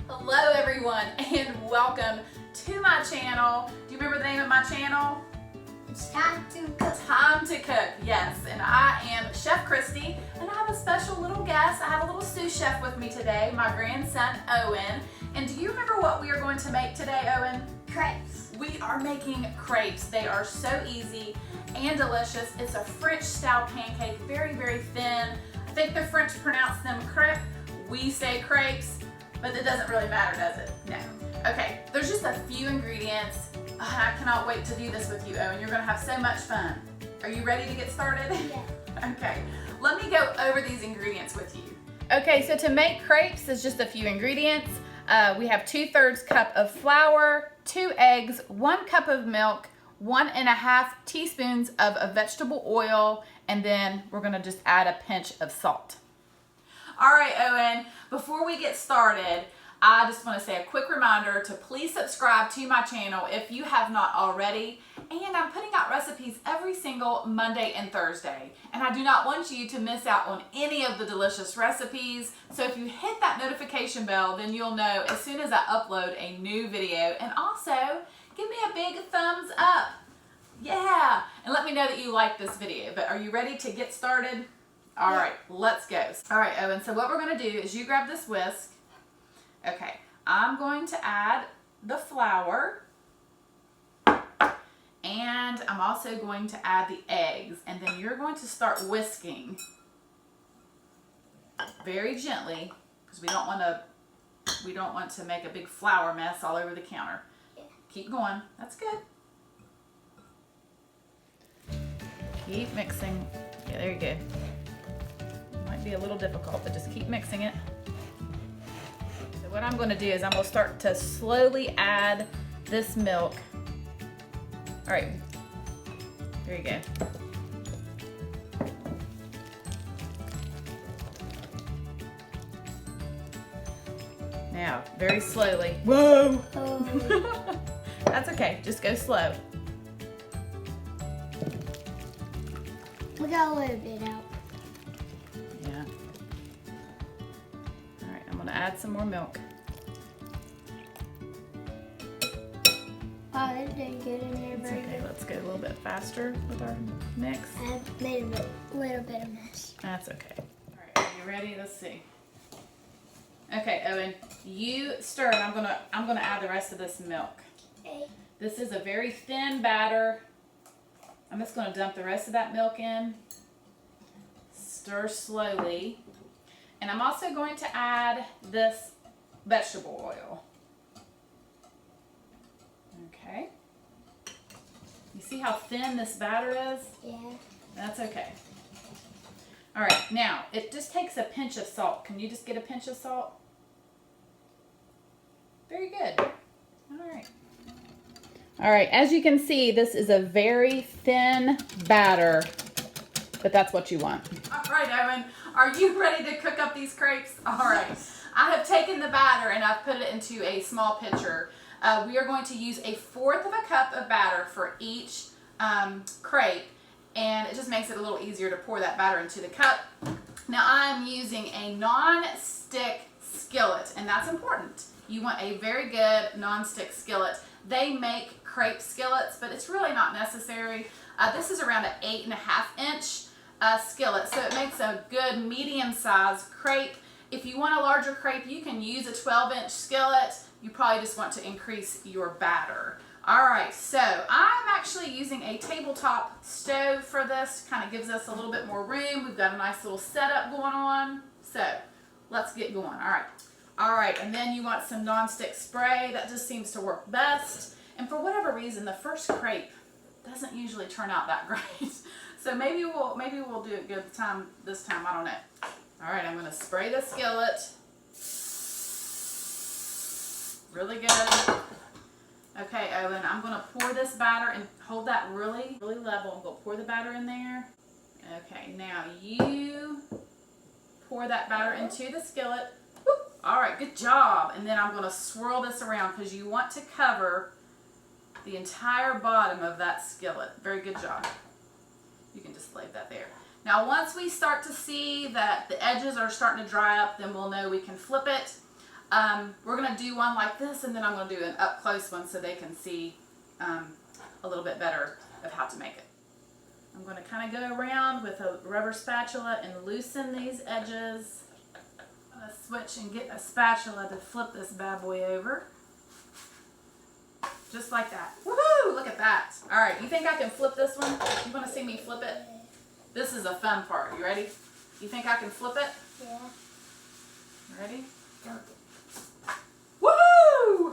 Hello everyone and welcome to my channel. Do you remember the name of my channel? It's time to cook. Time to Cook, yes. And I am Chef Christy and I have a special little guest. I have a little sous chef with me today, my grandson Owen. And do you remember what we are going to make today, Owen? Crepes. We are making crepes. They are so easy and delicious. It's a French style pancake, very, very thin. I think the French pronounce them crepe. We say crepes. But it doesn't really matter, does it? No. Okay, there's just a few ingredients. I cannot wait to do this with you, Owen. You're gonna have so much fun. Are you ready to get started? Yeah. Okay, let me go over these ingredients with you. Okay, so to make crepes is just a few ingredients. We have 2/3 cup of flour, 2 eggs, 1 cup of milk, 1.5 teaspoons of a vegetable oil, and then we're gonna just add a pinch of salt. All right, Owen, before we get started, I just want to say a quick reminder to please subscribe to my channel if you have not already. And I'm putting out recipes every single Monday and Thursday. And I do not want you to miss out on any of the delicious recipes. So if you hit that notification bell, then you'll know as soon as I upload a new video. And also, give me a big thumbs up. Yeah, and let me know that you like this video. But are you ready to get started? All right, let's go. All right, Owen, so what we're gonna do is you grab this whisk. Okay, I'm going to add the flour. And I'm also going to add the eggs. And then you're going to start whisking very gently because we don't want to make a big flour mess all over the counter. Yeah. Keep going, that's good. Keep mixing. Yeah, there you go. Might be a little difficult, but just keep mixing it. So what I'm going to do is I'm going to start to slowly add this milk. All right, there you go. Now, very slowly. Whoa! Oh. That's okay, just go slow. We got a little bit out. Yeah. All right, I'm gonna add some more milk. Wow, it's doing good in there, It's very okay, good. let's go a little bit faster with our mix. I've made a little bit of mess. That's okay. All right, are you ready? Let's see. Okay, Owen, you stir, and I'm gonna add the rest of this milk. Okay. This is a very thin batter. I'm just gonna dump the rest of that milk in. Stir slowly. And I'm also going to add this vegetable oil. Okay. You see how thin this batter is? Yeah. That's okay. All right, now it just takes a pinch of salt. Can you just get a pinch of salt? Very good. All right. All right, as you can see, this is a very thin batter, but that's what you want. All right, Owen, are you ready to cook up these crepes? All right, I have taken the batter and I've put it into a small pitcher. We are going to use 1/4 of a cup of batter for each crepe, and it just makes it a little easier to pour that batter into the cup. Now I'm using a non-stick skillet, and that's important. You want a very good non-stick skillet. They make crepe skillets, but it's really not necessary. This is around an 8.5 inch skillet, so it makes a good medium-sized crepe. If you want a larger crepe, you can use a 12-inch skillet. You probably just want to increase your batter. All right, so I'm actually using a tabletop stove for this. Kind of gives us a little bit more room. We've got a nice little setup going on. So let's get going. All right. All right, and then you want some nonstick spray. That just seems to work best. And for whatever reason, the first crepe doesn't usually turn out that great. So maybe we'll do it good this time. I don't know. All right, I'm gonna spray the skillet. Really good. Okay, Owen, I'm gonna pour this batter and hold that really, really level. I'm gonna pour the batter in there. Okay, now you pour that batter into the skillet. All right, good job. And then I'm going to swirl this around because you want to cover the entire bottom of that skillet. Very good job. You can just leave that there. Now once we start to see that the edges are starting to dry up, then we'll know we can flip it. We're gonna do one like this, and then I'm gonna do an up close one so they can see a little bit better of how to make it. I'm gonna kind of go around with a rubber spatula and loosen these edges. I'm gonna switch and get a spatula to flip this bad boy over. Just like that. Woohoo! Look at that. All right, you think I can flip this one? You wanna see me flip it? This is a fun part. You ready? You think I can flip it? Yeah. Ready? Woohoo!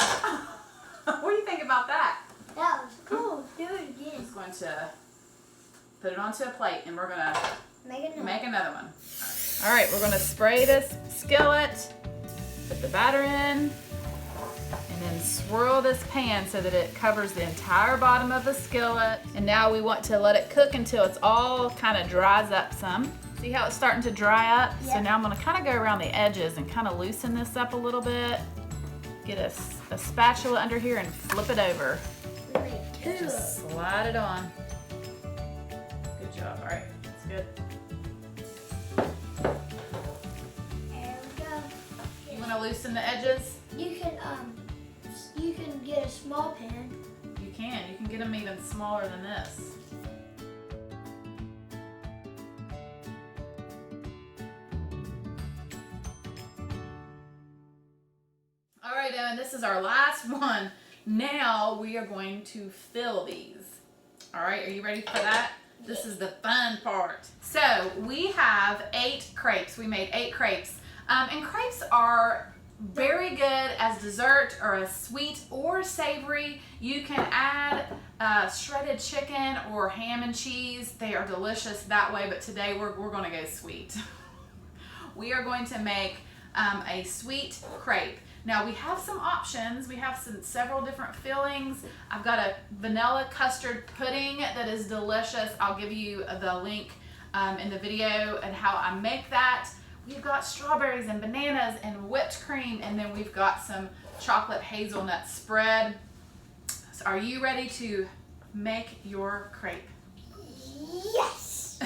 What do you think about that? That was cool. Do it again. I'm just going to put it onto a plate, and we're gonna make another one. All right, we're gonna spray this skillet, put the batter in, and then swirl this pan so that it covers the entire bottom of the skillet. And now we want to let it cook until it's all kind of dries up some. See how it's starting to dry up? Yep. So now I'm gonna kind of go around the edges and kind of loosen this up a little bit. Get a spatula under here and flip it over. Just slide it on. Good job. All right, that's good. There we go. You want to loosen the edges? You can get a small pan. You can get them even smaller than this. All right, Evan, this is our last one. Now we are going to fill these. All right, are you ready for that? This is the fun part. So we have 8 crepes. We made 8 crepes. And crepes are very good as dessert or as sweet or savory. You can add shredded chicken or ham and cheese. They are delicious that way, but today we're gonna go sweet. We are going to make a sweet crepe. Now we have some options. We have several different fillings. I've got a vanilla custard pudding that is delicious. I'll give you the link in the video and how I make that. We've got strawberries and bananas and whipped cream, and then we've got some chocolate hazelnut spread. So are you ready to make your crepe? Yes.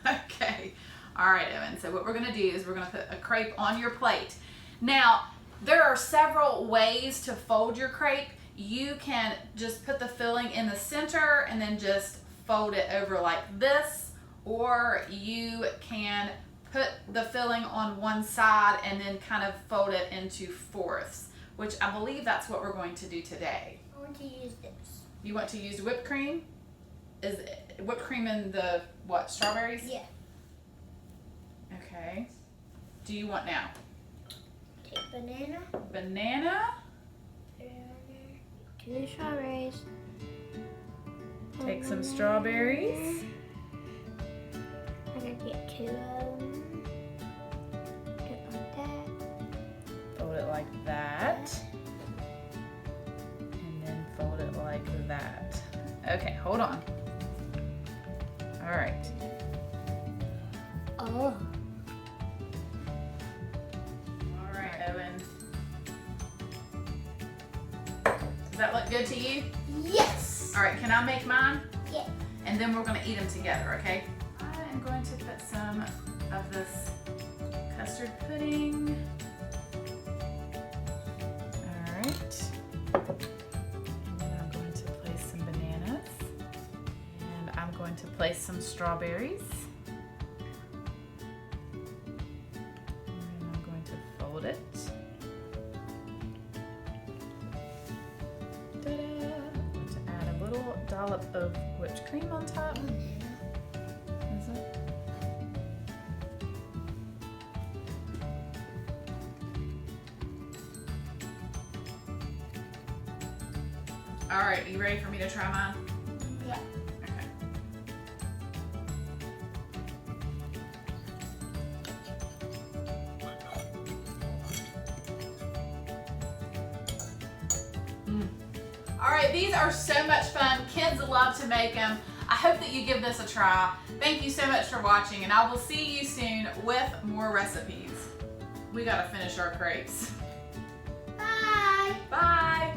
Okay. All right, Evan. So what we're gonna do is we're gonna put a crepe on your plate. Now, there are several ways to fold your crepe. You can just put the filling in the center and then just fold it over like this, or you can put the filling on one side and then kind of fold it into fourths, which I believe that's what we're going to do today. I want to use this. You want to use whipped cream? Is whipped cream in the what, strawberries? Yeah. Okay. Do you want now? Take banana. Banana. Put it on there. 2 strawberries. Take some strawberries. I'm gonna get 2 of them. Do it like that. Fold it like that. And then fold it like that. Okay, hold on. All right. Oh. All right, Owen. Does that look good to you? Yes. All right, can I make mine? Yeah. And then we're gonna eat them together, okay? I am going to put some of this custard pudding. All right. And then I'm going to place some bananas. And I'm going to place some strawberries. And I'm going to fold it. Ta-da! I'm going to add a little dollop of whipped cream on top. Is it? All right, you ready for me to try mine? Yeah. Okay. All right, these are so much fun. Kids love to make them. I hope that you give this a try. Thank you so much for watching, and I will see you soon with more recipes. We gotta finish our crepes. Bye. Bye.